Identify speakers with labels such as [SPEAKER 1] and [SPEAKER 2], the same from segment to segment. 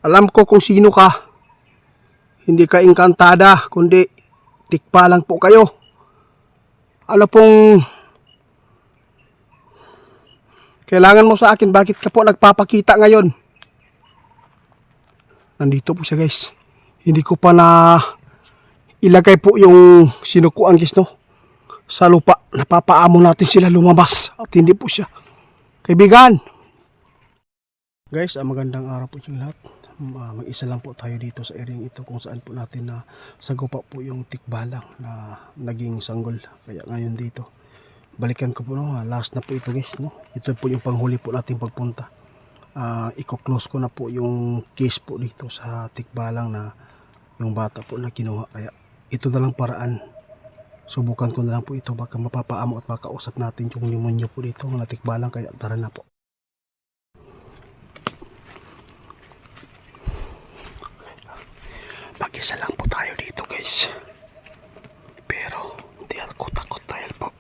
[SPEAKER 1] Alam ko kung sino ka. Hindi ka engkantada, kundi tikpa lang po kayo. Ano pong kailangan mo sa akin? Bakit ka po nagpapakita ngayon? Nandito po siya, guys. Hindi ko pa na ilagay po yung sinukuan, guys, no? Sa lupa. Napapaamo natin sila lumabas. At hindi po siya. Kaibigan! Guys, magandang araw po yung lahat. Mag-isa lang po tayo dito sa area ito kung saan po natin na sagupa po yung tikbalang na naging sanggol. Kaya ngayon dito, balikan ko po, no? Last na po ito, guys, no? Ito po yung panghuli po natin pagpunta. Iko-close ko na po yung case po dito sa tikbalang na yung bata po na kinuha. Kaya ito na lang paraan. Subukan ko na lang po ito. Baka mapapaamo at makausap natin yung demonyo po dito na tikbalang. Kaya tara na po. Mag-isa lang po tayo dito, guys. Pero hindi ako takot dahil po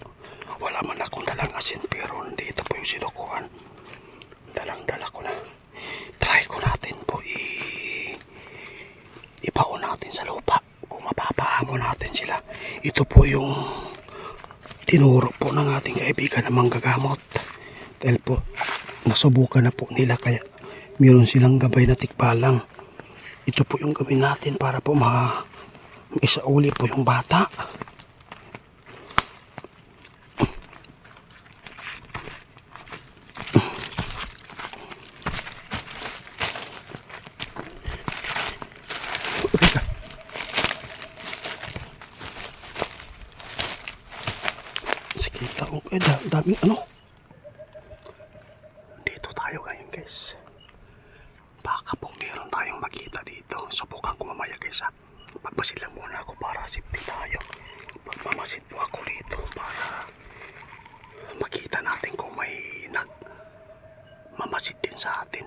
[SPEAKER 1] wala man akong dalang asin, pero nandito po yung sinukuhan. Dalang-dala ko na. Try ko natin po ipaon natin sa lupa. Kung mapapaamo natin sila. Ito po yung tinuro po ng ating kaibigan na manggagamot. Dahil po nasubukan na po nila, kaya meron silang gabay na tikbalang. Ito po yung gawin natin para po maisauli po yung bata. Sige, daming ano. Dito tayo ngayon, guys. Baka po meron tayong makita dito. Subukan ko mamaya, guys, ha. Magbasid lang muna ako para safety tayo. Magmamasid po ako dito para makita natin kung may nagmamasid din sa atin.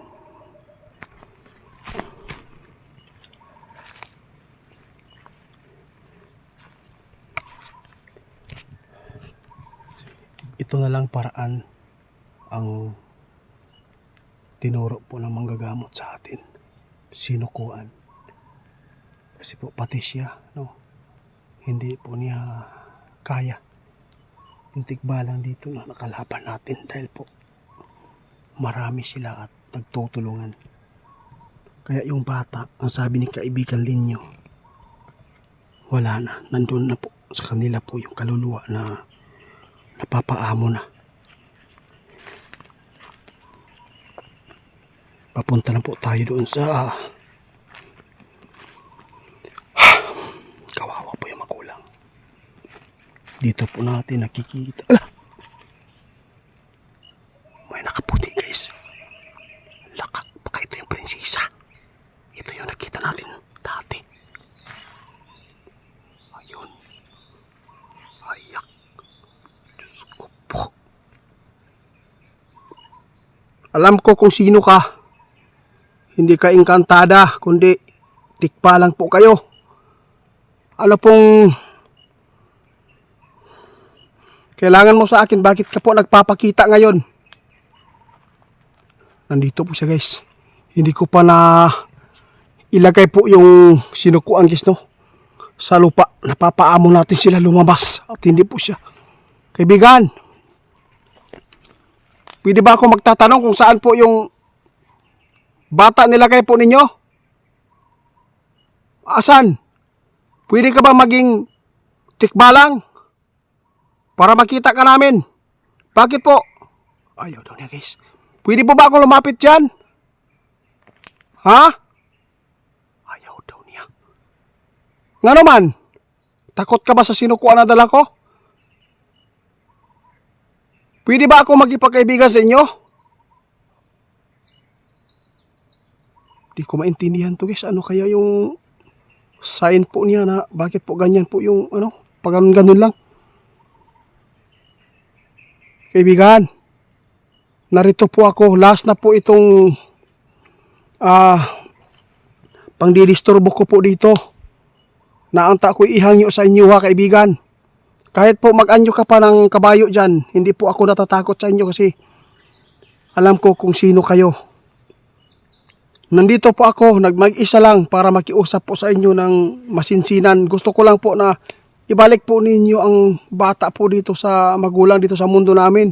[SPEAKER 1] Ito na lang paraan ang tinuro po ng manggagamot sa atin, sinukuan. Kasi po pati siya, no, hindi po niya kaya yung tikbalang dito na nakalaban natin dahil po marami sila at nagtutulungan. Kaya yung bata, ang sabi ni kaibigan Linyo, wala na, nandun na po sa kanila po yung kaluluwa na napapaamo na. Papunta na po tayo doon sa kawawa po yung magulang. Dito po natin nakikita. May nakaputi, guys. Lakak, baka ito yung prinsesa. Ito yung nakita natin dati. Ayun. Ayak. Diyos ko po. Alam ko kung sino ka. Hindi ka engkantada, kundi tikpa lang po kayo. Ano pong kailangan mo sa akin? Bakit ka po nagpapakita ngayon? Nandito po siya, guys. Hindi ko pa na ilagay po yung sinukuan, guys, no? Sa lupa. Napapaamo natin sila lumabas. At hindi po siya. Kaibigan, pwede ba ako magtatanong kung saan po yung bata nilagay po ninyo? Asan? Pwede ka ba maging tikbalang? Para makita ka namin. Bakit po? Ayaw daw niya, guys. Pwede po ba akong lumapit dyan? Ha? Ayaw daw niya. Nga naman? Takot ka ba sa sinukuan na dala ko? Pwede ba ako magipagkaibigan sa inyo? Di ko maintindihan to, guys. Ano kaya yung sign po niya na bakit po ganyan po yung ano, pag ganun lang. Kaibigan, narito po ako. Last na po itong pangdidisturbo ko po dito. Naanta ko ihangyo sa inyo, ha, kaibigan. Kahit po mag-anyo ka pa ng kabayo dyan, hindi po ako natatakot sa inyo kasi alam ko kung sino kayo. nandito po ako, mag-isa lang para makiusap po sa inyo ng masinsinan. Gusto ko lang po na ibalik po ninyo ang bata po dito sa magulang dito sa mundo namin.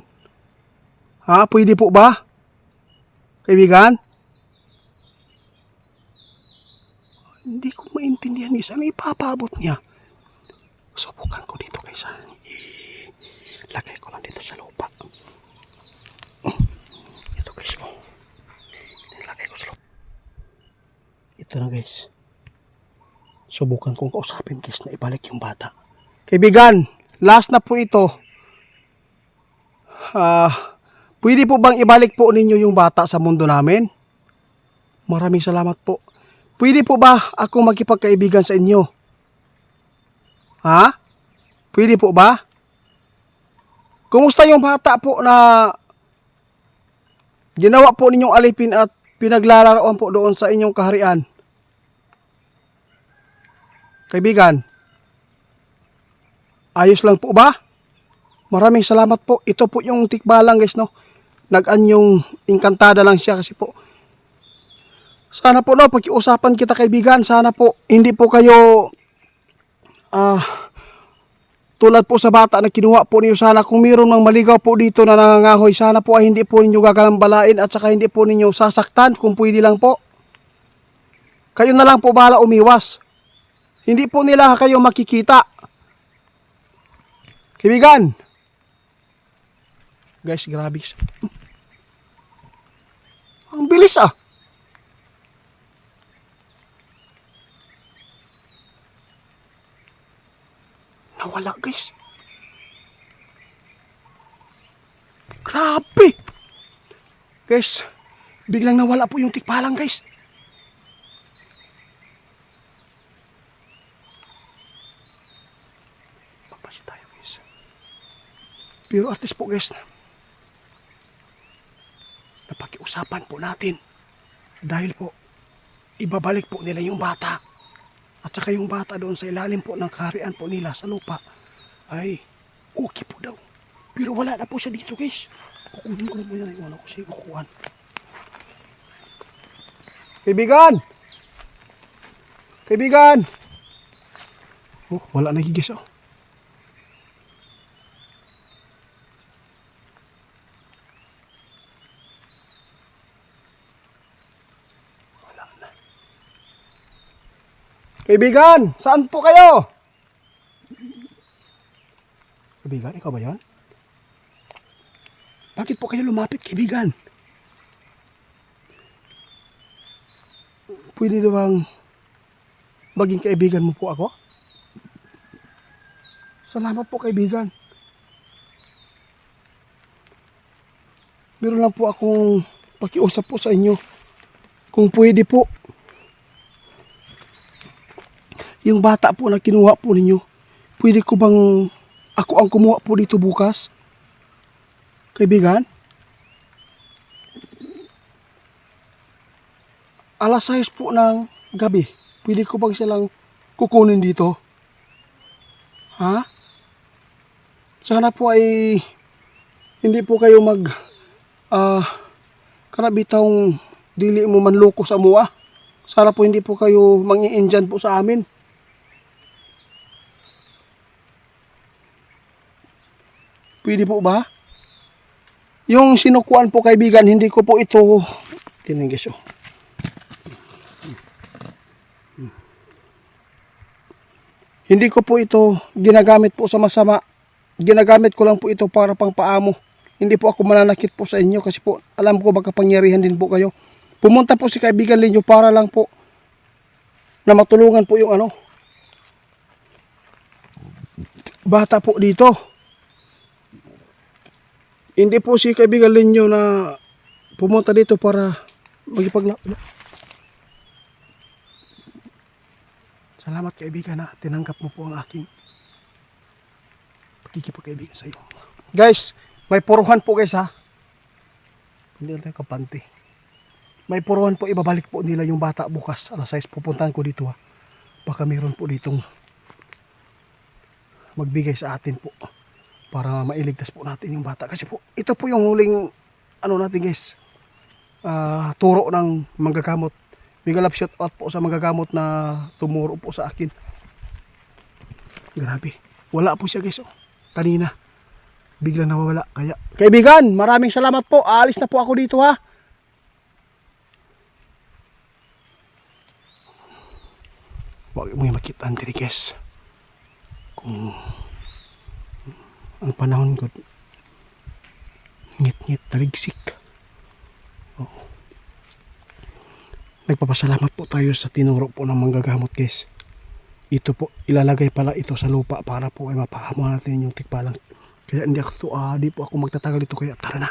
[SPEAKER 1] Ha? Pwede po ba? Kaibigan? Hindi ko maintindihan guys. Ano ipapaabot niya? Subukan ko dito guys. Lagay ko lang dito sa lupa. Ito guys. Lagay ko sa lupa. Ito na guys. Subukan kong kausapin guys na ibalik yung bata. Kaibigan, last na po ito. Pwede po bang ibalik po ninyo yung bata sa mundo namin? Maraming salamat po. Pwede po ba ako makipagkaibigan sa inyo? Ha? Pwede po ba? Kumusta yung bata po na ginawa po ninyong alipin at pinaglalaroan po doon sa inyong kaharian? Kaibigan, ayos lang po ba? Maraming salamat po. Ito po yung tikbalang guys, no? Nag-anyong engkantada lang siya kasi po. Sana po no, pag-iusapan kita kaibigan, sana po hindi po kayo tulad po sa bata na kinuha po niyo. Sana kung mayroon mang maligaw po dito na nangangahoy, sana po ay hindi po ninyo gagambalain at saka hindi po ninyo sasaktan kung pwede lang po. Kayo na lang po bahala umiwas. Hindi po nila kayo makikita. Kaibigan. Guys, grabe. Ang bilis ah. Nawala guys. Grabe. Guys, biglang nawala po yung tikbalang guys. Papasya tayo guys. Pero at least po guys, napakiusapan po natin. Dahil po, ibabalik po nila yung bata. At saka yung bata doon sa ilalim po ng kaharian po nila sa lupa ay okay po daw. Pero wala na po siya dito guys. Kukunin ko na po yan. Wala ko siya kukuhan. Kaibigan! Kaibigan! Oh, wala na higis oh. Kaibigan, saan po kayo? Kaibigan, ikaw ba yan? Bakit po kayo lumapit, kaibigan? Pwede na bang maging kaibigan mo po ako? Salamat po, kaibigan. Meron lang po akong pakiusap po sa inyo. Kung pwede po, yung bata po na kinuha po ninyo, pwede ko bang ako ang kumuha po dito bukas? Kaibigan? Alas 6 po ng gabi, pwede ko bang silang kukunin dito? Ha? Sana po ay hindi po kayo karabitang dili mo manloko sa mua. Sana po hindi po kayo mangi-indyan po sa amin. Pwede po ba? Yung sinukuan po kaibigan, hindi ko po ito tinigis oh. Hindi ko po ito ginagamit po sa masama. Ginagamit ko lang po ito para pang paamo. Hindi po ako mananakit po sa inyo kasi po alam ko magkapangyarihan din po kayo. Pumunta po si kaibigan ninyo para lang po na matulungan po yung bata po dito. Hindi po si kaibigan ninyo na pumunta dito para magipaglaro. Salamat kaibigan na tinanggap mo po ang aking pagkikipagkaibigan sa iyo. Guys, may puruhan po guys ha. Hindi lang tayo kapante. May puruhan po, ibabalik po nila yung bata bukas. Alas 6 pupuntahan ko dito ha. Baka mayroon po ditong magbigay sa atin po para mailigtas po natin yung bata. Kasi po, ito po yung huling natin guys, turo ng manggagamot. Mega love shout out po sa magagamot na tumuro po sa akin. Grabe. Wala po siya guys. Oh. Kanina. Biglang nawawala. Kaya, kaibigan, maraming salamat po. Aalis na po ako dito ha. Huwag mo yung makita, Enriquez. Kung ang panahon ko, ngit-ngit, taligsik. Oo. Nagpapasalamat po tayo sa tinuro po ng manggagamot guys. Ito po, ilalagay pala ito sa lupa para po ay mapahamo natin yung tikbalang. Kaya hindi po ako magtatagal ito, kaya tara na.